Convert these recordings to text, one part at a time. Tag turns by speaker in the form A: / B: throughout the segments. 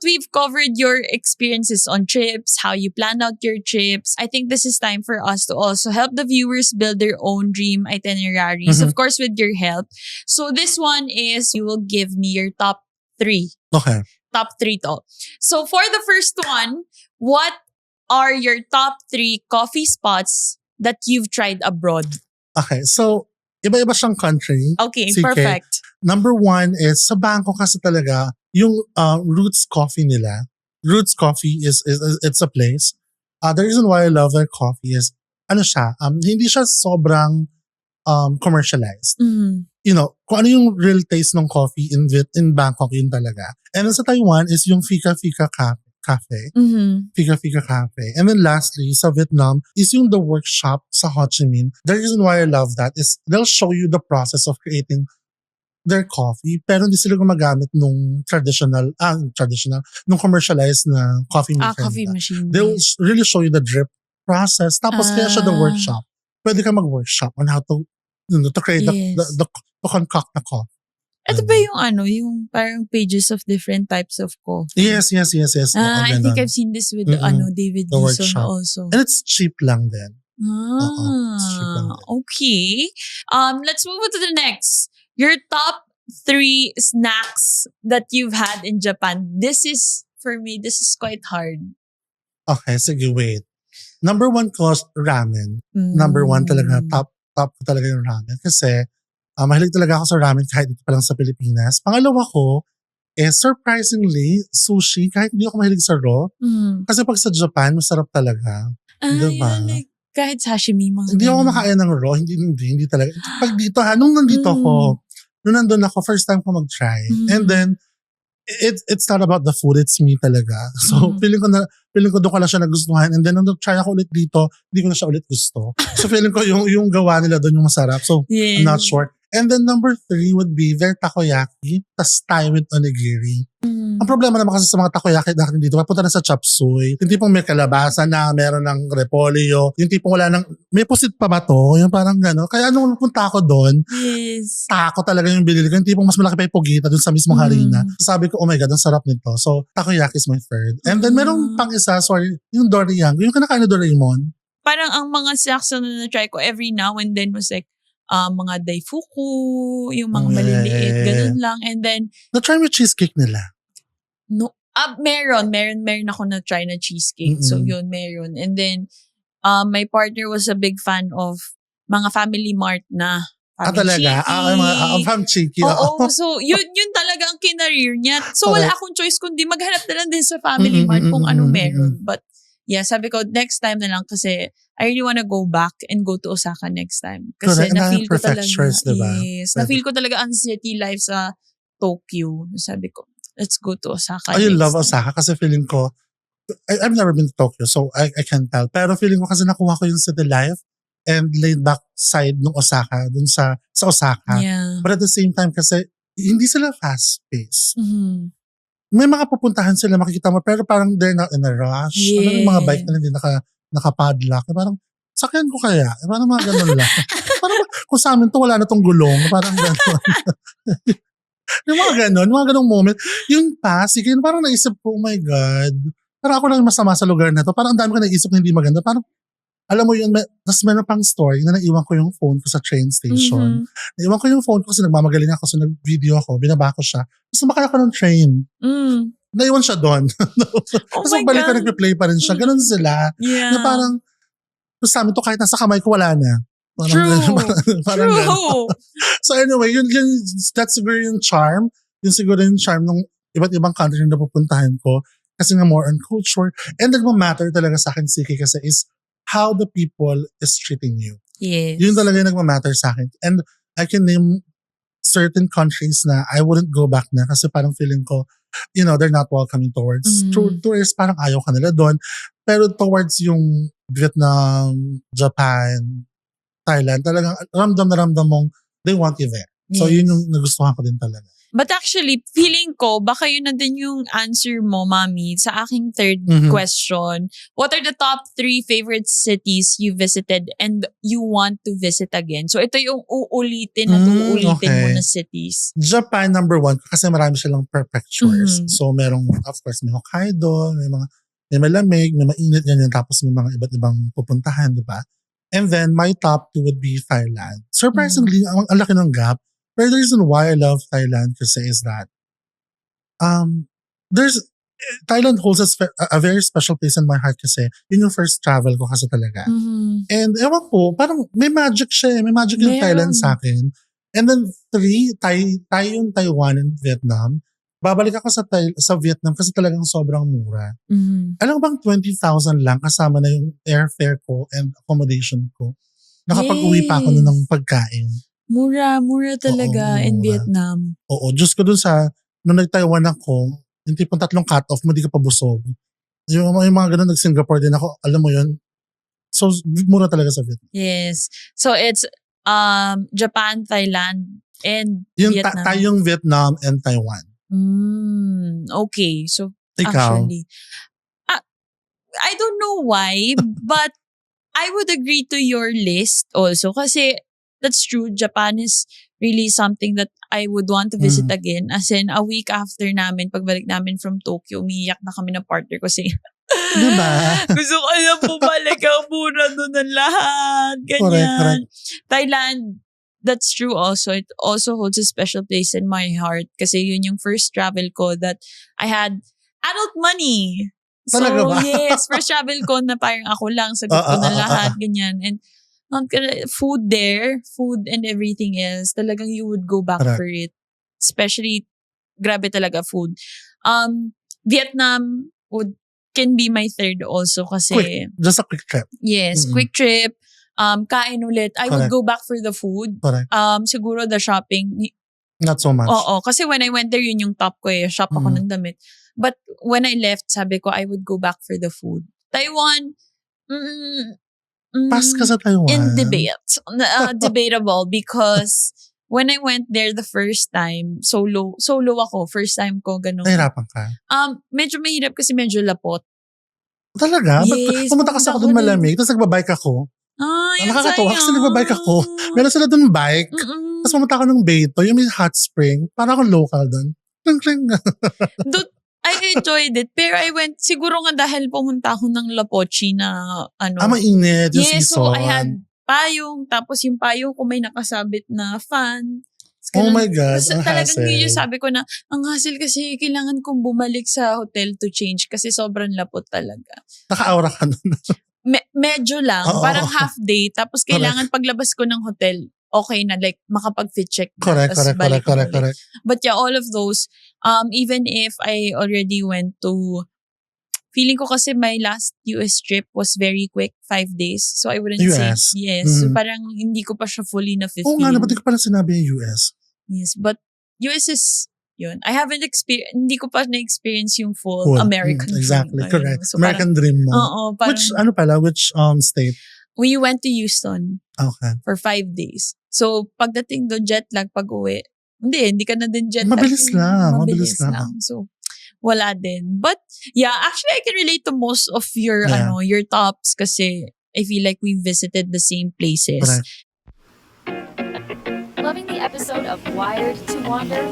A: we've covered your experiences on trips, how you planned out your trips. I think this is time for us to also help the viewers build their own dream itineraries, of course, with your help. So this one is you will give me your top 3.
B: Okay.
A: Top 3 to. So for the first one, what are your top 3 coffee spots that you've tried abroad?
B: Okay. So, iba-iba siyang country.
A: Okay,
B: CK.
A: perfect.
B: Number 1 is sa Bangkok kasi talaga, yung Roots Coffee nila. Roots Coffee is it's a place. The reason why I love their coffee is, hindi siya sobrang commercialized. You know, kung ano yung real taste ng coffee in Bangkok, yun talaga. And then sa Taiwan is yung Fika Fika Cafe. Fika Fika Cafe. And then lastly, sa Vietnam is yung the workshop sa Ho Chi Minh. The reason why I love that is they'll show you the process of creating their coffee, pero hindi sila gumagamit nung traditional, nung commercialized na coffee maker.
A: Coffee machine.
B: They'll really show you the drip process. Tapos kaya siya the workshop. Pwede ka mag-workshop on how to create the concoct na coffee.
A: Ito ba yung yung parang pages of different types of coffee?
B: Yes.
A: I think I've seen this with David
B: the
A: Gison
B: workshop.
A: also.
B: And it's cheap lang din. It's cheap lang din.
A: Okay. Let's move on to the next. Your top 3 snacks that you've had in Japan. For me, this is quite hard.
B: Okay, sige, wait. Number 1 ko, ramen. Number 1 talaga, top ko talaga yung ramen. Kasi, mahilig talaga ako sa ramen kahit dito pa lang sa Pilipinas. Pangalawa ko, surprisingly, sushi, kahit hindi ako mahilig sa raw. Kasi pag sa Japan, masarap talaga. Diba?
A: Like, kahit sashimi, mga
B: hindi ako makain ng raw, hindi talaga. Pag dito, nung nandito ako, nung nandun ako, first time ko mag-try. And then, it's not about the food, it's me talaga. So, feeling ko doon ko lang siya nagustuhan. And then, nung try ako ulit dito, hindi ko na siya ulit gusto. So, feeling ko yung gawa nila doon yung masarap. So, I'm not sure. And then, number 3 would be their takoyaki, tas Thai with onigiri. Ang problema naman kasi sa mga takoyaki natin dito, punta na sa chop suey. Yung tipong may kalabasa na, meron ng repolyo. Yung tipong wala ng, may pusit pa ba to? Yung parang gano'n. Kaya nung punta ako doon, tako talaga yung binili ko. Yung tipong mas malaki pa yung pugita doon sa mismong harina. Sabi ko, oh my God, ang sarap nito. So, takoyaki is my third. And then merong pang isa, yung Doriyang. Yung kinakain na Doraemon.
A: Parang ang mga snacks na na-try ko every now and then was like, mga daifuku, yung mga maliliit, ganun lang. And then,
B: na-try mo cheesecake nila?
A: No. Meron ako na-try na cheesecake. So, yun, meron. And then, my partner was a big fan of mga Family Mart na.
B: Talaga? Fam Chiki.
A: Oo. So, yun talaga ang kinareer niya. So, wala akong choice kundi maghanap na lang din sa Family Mart kung anong meron. But, yeah, sabi ko, next time na lang kasi I really wanna go back and go to Osaka next time. Kasi na-feel ko talaga,
B: diba?
A: yes, na-feel ko talaga ang city life sa Tokyo. Sabi ko, let's go to Osaka.
B: I love Osaka kasi feeling ko, I've never been to Tokyo so I can't tell. Pero feeling ko kasi nakuha ko yung city life and laid back side ng Osaka, dun sa Osaka.
A: Yeah.
B: But at the same time kasi, hindi sila fast-paced. May mga pupuntahan sila, makikita mo, pero parang they're not in a rush.
A: Yes.
B: Yung mga bike na hindi nakapadlock. Parang, sakyan ko kaya? Parang mga ganun lang. Parang, kung sa amin to, wala na tong gulong. Parang ganun. Yung mga ganung moment. Yung sige, parang naisip ko, oh my God, parang ako lang masama sa lugar na to. Parang ang dami ko naisip na hindi maganda. Parang, alam mo yun, tapos meron pang story na naiwan ko yung phone ko sa train station. Naiwan ko yung phone ko kasi nagmamagaling ako, so nag-video ako, binaba ko siya. Tapos sumakay ako ng train. Naiwan siya doon. Tapos balik ko, nag-replay pa rin siya. Ganun sila.
A: Yeah.
B: Na parang, sa amin to kahit nasa kamay ko, wala na. Parang
A: True.
B: So anyway, that's siguro yung charm. Yung siguro yung charm ng iba't ibang country na pupuntahan ko. Kasi nga more on culture. And nagmamatter talaga sa akin, Siki, kasi is how the people is treating you.
A: Yes.
B: Yun talaga yung nagmamatter sa akin. And I can name certain countries na I wouldn't go back na kasi parang feeling ko, they're not welcoming towards tourists. Parang ayaw ka nila doon. Pero towards yung Vietnam, Japan, Thailand, talagang ramdam na ramdam mong they want you there. So yun yung nagustuhan ko din talaga.
A: But actually, feeling ko, baka yun na din yung answer mo, Mami, sa aking third question. What are the top 3 favorite cities you visited and you want to visit again? So, ito yung uulitin at uulitin mo na cities.
B: Japan, number 1, kasi marami silang prefectures. So, merong, of course, may Hokkaido, may malamig, may mainit, ganyan. Tapos may mga iba't ibang pupuntahan, di ba? And then, my top 2 would be Thailand. Surprisingly, ang laki ng gap. But the reason why I love Thailand kasi is that Thailand holds a very special place in my heart kasi yun yung first travel ko kasi talaga. And ewan ko, parang may magic siya. May magic yung Thailand sa akin. And then 3, Taiwan and Vietnam. Babalik ako sa Vietnam kasi talagang sobrang mura. Alam bang 20,000 lang kasama na yung airfare ko and accommodation ko. Nakapag-uwi pa ako nun ng pagkain.
A: Mura talaga in Vietnam.
B: Oo, Diyos ko dun nung nag-Taiwan ako, yung tipong 3 cut-off mo, di ka pabusog. Yung mga ganun, nag-Singapore din ako, alam mo yun. So, mura talaga sa Vietnam.
A: Yes. So, it's Japan, Thailand, and Vietnam.
B: Tayong Vietnam and Taiwan.
A: Okay. So,
B: ikaw?
A: Actually, I don't know why, but I would agree to your list also kasi that's true. Japan is really something that I would want to visit again. As in, a week after namin, pagbalik namin from Tokyo, umiiyak na kami ng partner ko kasi
B: diba?
A: Gusto ko na bumalik ang muna doon ng lahat. Ganyan.
B: Correct.
A: Thailand, that's true also. It also holds a special place in my heart kasi yun yung first travel ko that I had adult money. So,
B: talaga ba?
A: yes, first travel ko na parang ako lang, sagot ko na lahat, ganyan. And food and everything else, talagang you would go back for it. Especially, grabe talaga food. Vietnam can be my third also kasi...
B: Just a quick trip.
A: Yes, quick trip. Kain ulit. I would go back for the food.
B: Correct.
A: Siguro the shopping.
B: Not so much.
A: Oo, kasi when I went there, yun yung top ko eh. Shop ako ng damit. But when I left, sabi ko, I would go back for the food. Taiwan,
B: Pass ka sa Taiwan.
A: in debate. Debatable because when I went there the first time, solo ako. First time ko, ganun.
B: Nahirapan ka?
A: Medyo mahirap kasi medyo lapot.
B: Talaga?
A: Yes,
B: Pumunta kasi ako dun malamig, tapos nagbabike ako.
A: Ay,
B: Nakakatawa kasi nagbabike ako. Meron sila dun bike. Tapos pumunta ako ng Beto, yung may hot spring. Para akong local dun. Kling.
A: I enjoyed it. Pero I went, siguro nga dahil pumunta ako ng La Pochi na
B: mainit yung
A: yes,
B: season.
A: so I had payong. Tapos yung payong ko may nakasabit na fan.
B: Oh my God,
A: ang
B: hassle.
A: Talagang yun yung sabi ko na, ang hassle kasi kailangan kong bumalik sa hotel to change kasi sobrang lapot talaga.
B: Naka-aura ka nun.
A: Medyo lang. Parang half day. Tapos kailangan paglabas ko ng hotel, okay na, like, makapag-fit check na.
B: Correct.
A: But yeah, all of those, even if I already went to, feeling ko kasi my last US trip was very quick, 5 days. So I wouldn't
B: US?
A: say, yes. So parang hindi ko pa siya fully na-feel.
B: Oo nga, ba't di ko pala sinabi yung US?
A: Yes, but US is, yun. I haven't hindi ko pa na-experience yung full American dream.
B: Exactly, correct.
A: So
B: American dream mo.
A: Oo, parang,
B: which state?
A: We went to Houston.
B: Okay.
A: For 5 days. So, pagdating doon, jet lag pag-uwi. Hindi ka na din jet lag.
B: Mabilis lang.
A: So, wala din. But, yeah, actually, I can relate to most of your tops kasi I feel like we visited the same places.
B: Correct.
C: Loving the episode of Wired to Wander?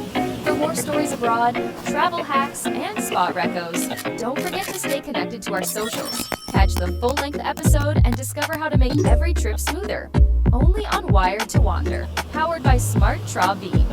C: For more stories abroad, travel hacks, and spot recos, don't forget to stay connected to our socials. Catch the full-length episode and discover how to make every trip smoother. Only on Wired to Wander, powered by Smart Tra Beam.